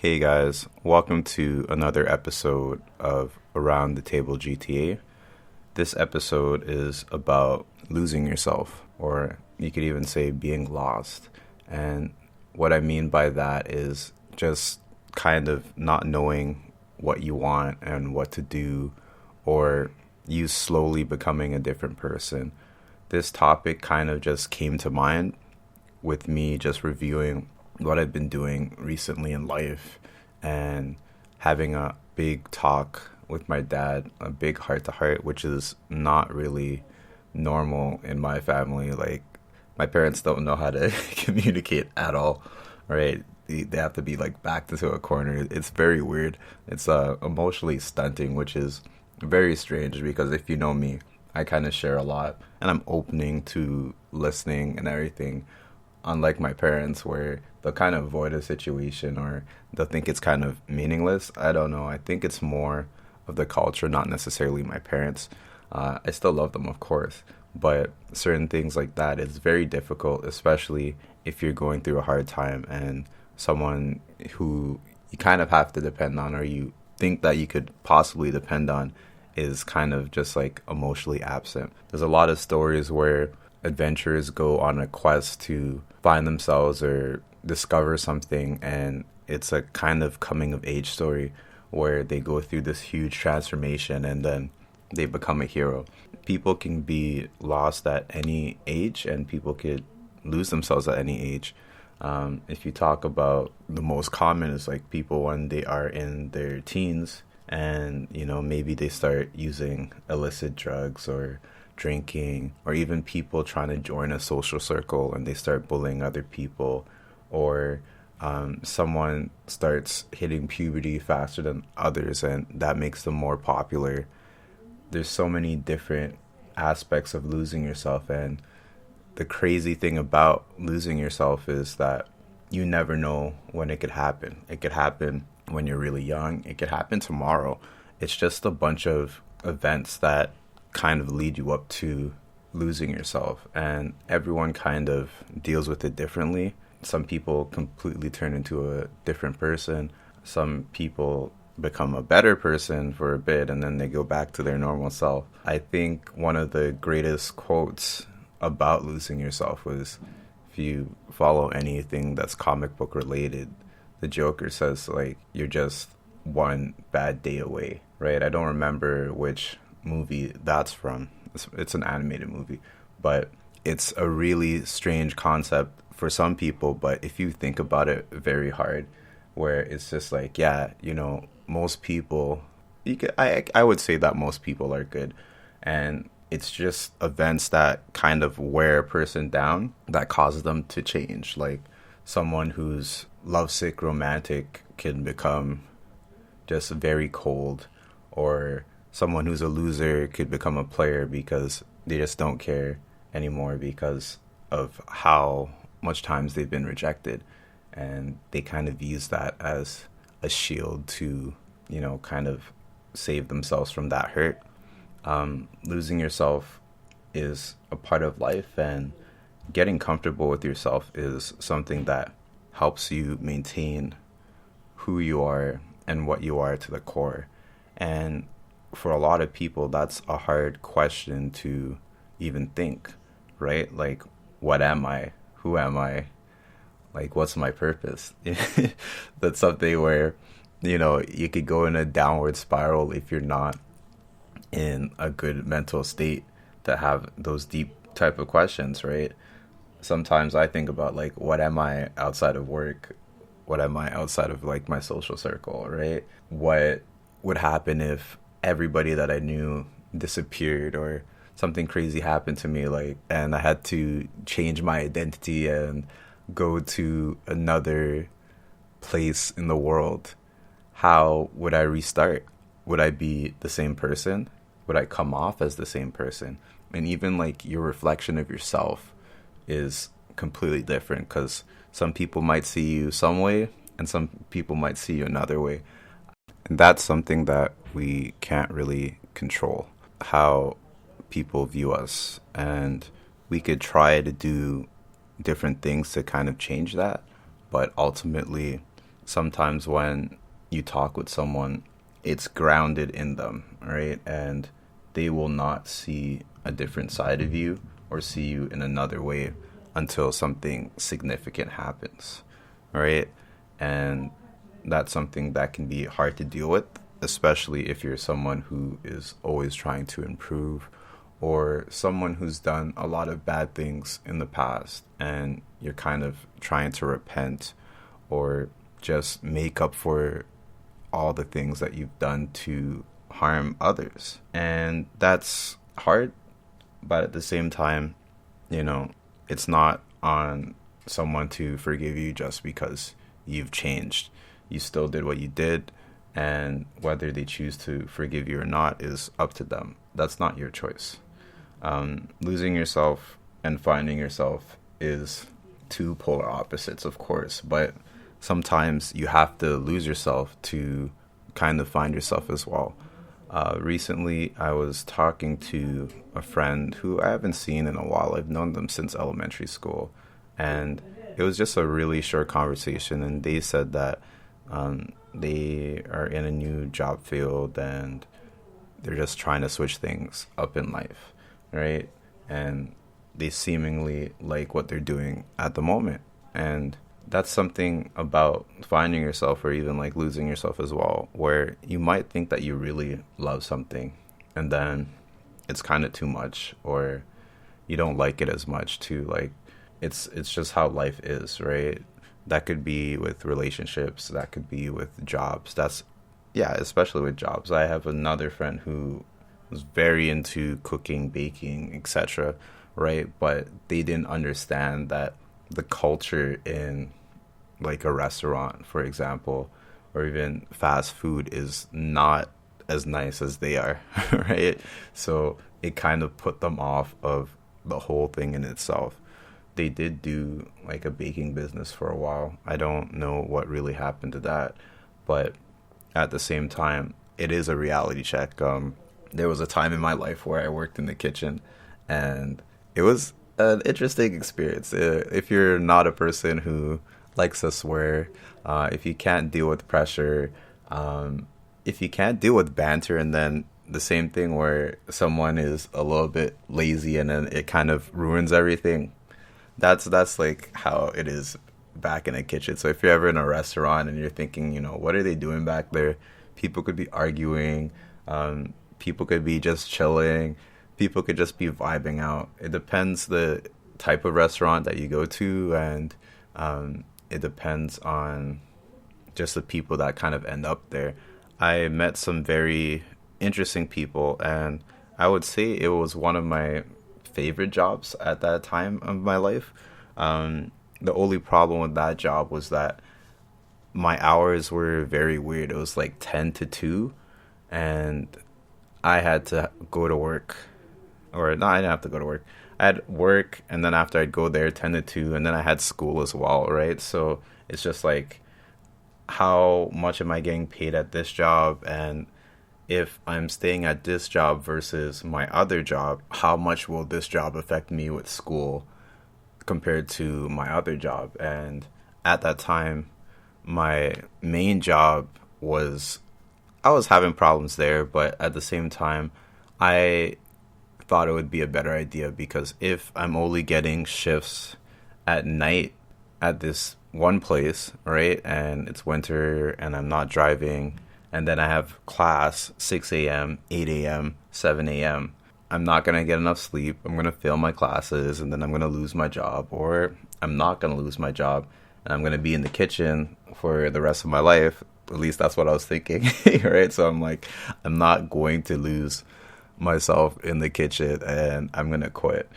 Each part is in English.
Hey guys, welcome to another episode of Around the Table GTA. This episode is about losing yourself, or you could even say being lost. And what I mean by that is just kind of not knowing what you want and what to do, or you slowly becoming a different person. This topic kind of just came to mind with me just reviewing what I've been doing recently in life and having a big talk with my dad, a big heart to heart, which is not really normal in my family. Like, my parents don't know how to communicate at all, right? They have to be like backed into a corner. It's very weird. It's emotionally stunting, which is very strange because if you know me, I kind of share a lot and I'm opening to listening and everything, unlike my parents where they'll kind of avoid a situation or they'll think it's kind of meaningless. I don't know. I think it's more of the culture, not necessarily my parents. I still love them, of course, but certain things like that is very difficult, especially if you're going through a hard time and someone who you kind of have to depend on or you think that you could possibly depend on is kind of just like emotionally absent. There's a lot of stories where adventurers go on a quest to find themselves or discover something, and it's a kind of coming of age story where they go through this huge transformation and then they become a hero. People can be lost at any age and people could lose themselves at any age. If you talk about the most common is like people when they are in their teens and maybe they start using illicit drugs or drinking, or even people trying to join a social circle and they start bullying other people, or someone starts hitting puberty faster than others and that makes them more popular. There's so many different aspects of losing yourself, and the crazy thing about losing yourself is that you never know when it could happen. It could happen when you're really young. It could happen tomorrow. It's just a bunch of events that kind of lead you up to losing yourself, and everyone kind of deals with it differently. Some people completely turn into a different person. Some people become a better person for a bit and then they go back to their normal self. I think one of the greatest quotes about losing yourself was, if you follow anything that's comic book related, the Joker says like you're just one bad day away, right? I don't remember which movie that's from. It's an animated movie, but it's a really strange concept for some people. But if you think about it very hard, where it's just like, yeah, most people, I would say that most people are good, and it's just events that kind of wear a person down that causes them to change. Like someone who's lovesick romantic can become just very cold, or someone who's a loser could become a player because they just don't care anymore because of how much times they've been rejected, and they kind of use that as a shield to kind of save themselves from that hurt. Losing yourself is a part of life, and getting comfortable with yourself is something that helps you maintain who you are and what you are to the core. And for a lot of people, that's a hard question to even think, right? Like, what am I? Who am I? Like, what's my purpose? That's something where, you could go in a downward spiral if you're not in a good mental state to have those deep type of questions, right? Sometimes I think about like, what am I outside of work? What am I outside of like my social circle, right? What would happen if everybody that I knew disappeared or something crazy happened to me, like, and I had to change my identity and go to another place in the world? How would I restart? Would I be the same person? Would I come off as the same person? And even like your reflection of yourself is completely different, because some people might see you some way and some people might see you another way. And that's something that we can't really control, how people view us. And we could try to do different things to kind of change that. But ultimately, sometimes when you talk with someone, it's grounded in them, right? And they will not see a different side of you or see you in another way until something significant happens, right? And that's something that can be hard to deal with, especially if you're someone who is always trying to improve or someone who's done a lot of bad things in the past and you're kind of trying to repent or just make up for all the things that you've done to harm others. And that's hard, but at the same time, it's not on someone to forgive you just because you've changed. You still did what you did, and whether they choose to forgive you or not is up to them. That's not your choice. Losing yourself and finding yourself is two polar opposites, of course, but sometimes you have to lose yourself to kind of find yourself as well. Recently, I was talking to a friend who I haven't seen in a while. I've known them since elementary school, and it was just a really short conversation, and they said that they are in a new job field and they're just trying to switch things up in life, right? And they seemingly like what they're doing at the moment. And that's something about finding yourself or even like losing yourself as well, where you might think that you really love something and then it's kind of too much, or you don't like it as much too. Like it's just how life is, right? That could be with relationships, that could be with jobs. Especially with jobs. I have another friend who was very into cooking, baking, etc., right? But they didn't understand that the culture in like a restaurant, for example, or even fast food is not as nice as they are, right? So it kind of put them off of the whole thing in itself. They did do like a baking business for a while. I don't know what really happened to that, but at the same time, it is a reality check. There was a time in my life where I worked in the kitchen, and it was an interesting experience. If you're not a person who likes to swear, if you can't deal with pressure, if you can't deal with banter, and then the same thing where someone is a little bit lazy and then it kind of ruins everything. That's like how it is back in a kitchen. So if you're ever in a restaurant and you're thinking, what are they doing back there? People could be arguing. People could be just chilling. People could just be vibing out. It depends the type of restaurant that you go to, and it depends on just the people that kind of end up there. I met some very interesting people, and I would say it was one of my favorite jobs at that time of my life. The only problem with that job was that my hours were very weird. It was like 10 to 2, and I had to go to work. Or, no, I didn't have to go to work. I had work, and then after I'd go there 10 to 2, and then I had school as well, right? So it's just like, how much am I getting paid at this job? And if I'm staying at this job versus my other job, how much will this job affect me with school compared to my other job? And at that time, my main job I was having problems there, but at the same time, I thought it would be a better idea, because if I'm only getting shifts at night at this one place, right, and it's winter and I'm not driving, and then I have class 6 a.m., 8 a.m., 7 a.m., I'm not going to get enough sleep. I'm going to fail my classes, and then I'm going to lose my job, or I'm not going to lose my job, and I'm going to be in the kitchen for the rest of my life. At least that's what I was thinking, right? So I'm like, I'm not going to lose myself in the kitchen, and I'm going to quit.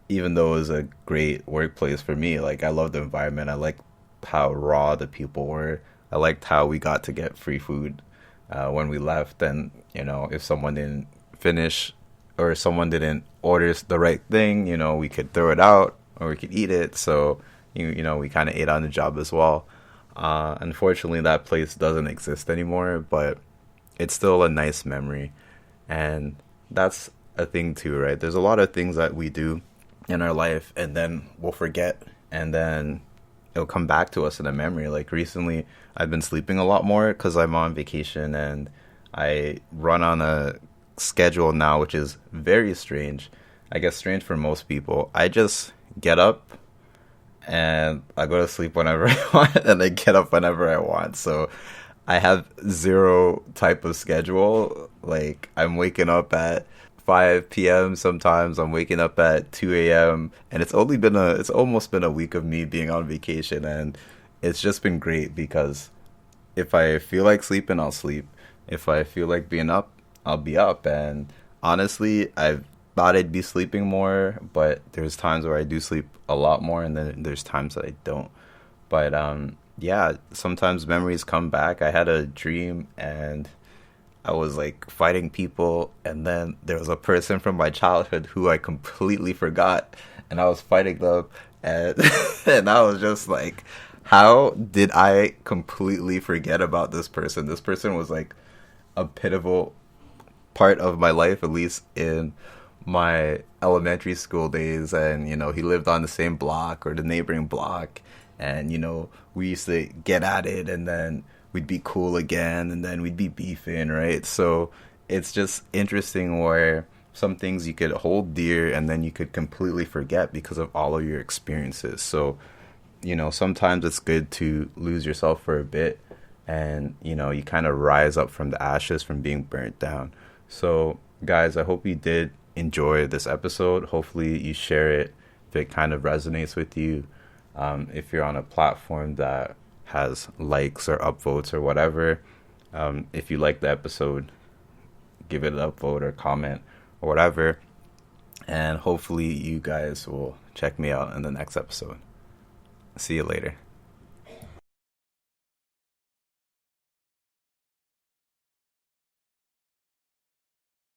Even though it was a great workplace for me, like, I love the environment. I like how raw the people were. I liked how we got to get free food when we left. And, if someone didn't finish or someone didn't order the right thing, we could throw it out or we could eat it. So, we kind of ate on the job as well. Unfortunately, that place doesn't exist anymore, but it's still a nice memory. And that's a thing too, right? There's a lot of things that we do in our life and then we'll forget. And then it'll come back to us in a memory. Like recently, I've been sleeping a lot more because I'm on vacation and I run on a schedule now, which is very strange. I guess strange for most people. I just get up and I go to sleep whenever I want, and I get up whenever I want. So I have zero type of schedule. Like I'm waking up at 5 p.m. sometimes. I'm waking up at 2 a.m. and it's almost been a week of me being on vacation, and it's just been great because if I feel like sleeping, I'll sleep. If I feel like being up, I'll be up. And honestly, I've thought I'd be sleeping more, but there's times where I do sleep a lot more, and then there's times that I don't. But yeah, sometimes memories come back. I had a dream and I was like fighting people, and then there was a person from my childhood who I completely forgot, and I was fighting them, and and I was just like, how did I completely forget about this person? This person was like a pivotal part of my life, at least in my elementary school days. And he lived on the same block or the neighboring block, and we used to get at it, and then we'd be cool again, and then we'd be beefing, right? So it's just interesting where some things you could hold dear and then you could completely forget because of all of your experiences. So sometimes it's good to lose yourself for a bit, and you kind of rise up from the ashes from being burnt down. So guys, I hope you did enjoy this episode. Hopefully you share it if it kind of resonates with you. If you're on a platform that has likes or upvotes or whatever, if you like the episode, give it an upvote or comment or whatever. And hopefully you guys will check me out in the next episode. See you later.